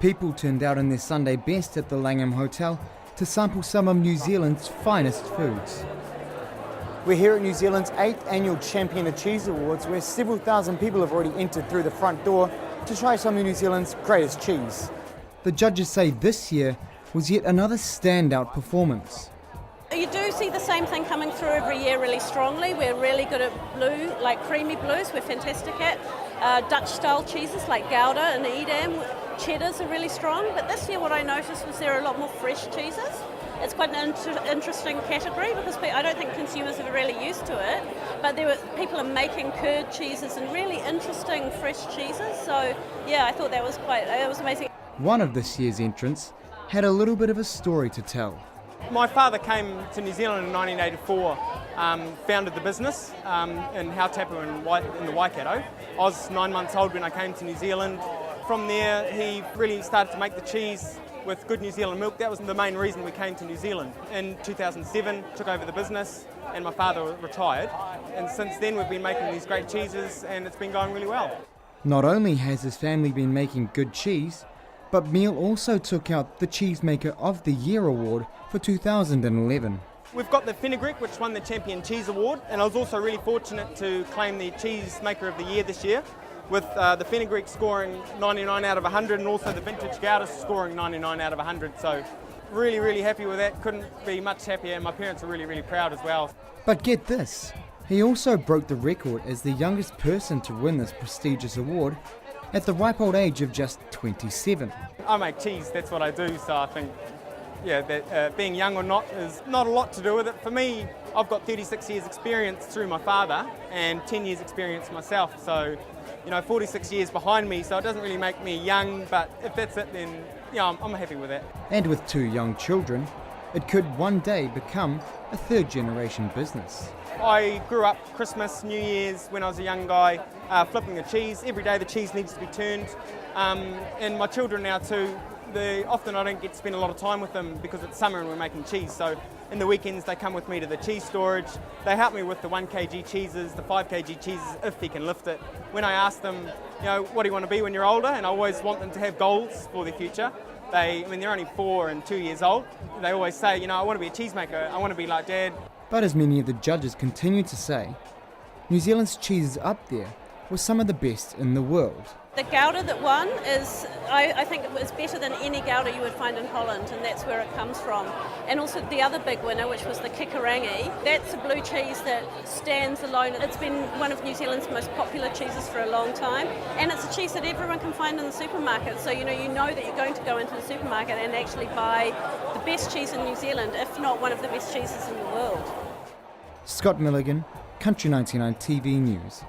People turned out in their Sunday best at the Langham Hotel to sample some of New Zealand's finest foods. We're here at New Zealand's 8th annual Champion of Cheese Awards, where several thousand people have already entered through the front door to try some of New Zealand's greatest cheese. The judges say this year was yet another standout performance. You do see the same thing coming through every year really strongly. We're really good at blue, like creamy blues, we're fantastic at. Dutch-style cheeses like Gouda and Edam, cheddars are really strong. But this year what I noticed was there are a lot more fresh cheeses. It's quite an interesting category because I don't think consumers are really used to it. But people are making curd cheeses and really interesting fresh cheeses. So yeah, I thought it was amazing. One of this year's entrants had a little bit of a story to tell. My father came to New Zealand in 1984, founded the business in Hautapu in the Waikato. I was 9 months old when I came to New Zealand. From there, he really started to make the cheese with good New Zealand milk. That was the main reason we came to New Zealand. In 2007, took over the business and my father retired. And since then, we've been making these great cheeses and it's been going really well. Not only has his family been making good cheese, but Neil also took out the Cheesemaker of the Year award for 2011. We've got the Fenugreek, which won the Champion Cheese Award, and I was also really fortunate to claim the Cheesemaker of the Year this year, with the Fenugreek scoring 99 out of 100 and also the Vintage Goudas scoring 99 out of 100. So really, really happy with that. Couldn't be much happier, and my parents are really, really proud as well. But get this, he also broke the record as the youngest person to win this prestigious award at the ripe old age of just 27. I make cheese, that's what I do, so I think that being young or not is not a lot to do with it. For me, I've got 36 years experience through my father and 10 years experience myself, so 46 years behind me, so it doesn't really make me young, but if that's it, then I'm happy with that. And with 2 young children, it could one day become a third-generation business. I grew up Christmas, New Year's when I was a young guy, flipping the cheese. Every day the cheese needs to be turned, and my children now too. Often I don't get to spend a lot of time with them because it's summer and we're making cheese, so in the weekends they come with me to the cheese storage. They help me with the 1 kg cheeses, the 5 kg cheeses if they can lift it. When I ask them, what do you want to be when you're older, and I always want them to have goals for their future. They're only 4 and 2 years old. They always say, I want to be a cheesemaker, I want to be like Dad. But as many of the judges continue to say, New Zealand's cheese is up there with some of the best in the world. The Gouda that won is, I think it was better than any Gouda you would find in Holland, and that's where it comes from. And also the other big winner, which was the Kikarangi, that's a blue cheese that stands alone. It's been one of New Zealand's most popular cheeses for a long time, and it's a cheese that everyone can find in the supermarket. So you know that you're going to go into the supermarket and actually buy the best cheese in New Zealand, if not one of the best cheeses in the world. Scott Milligan, Country 99 TV News.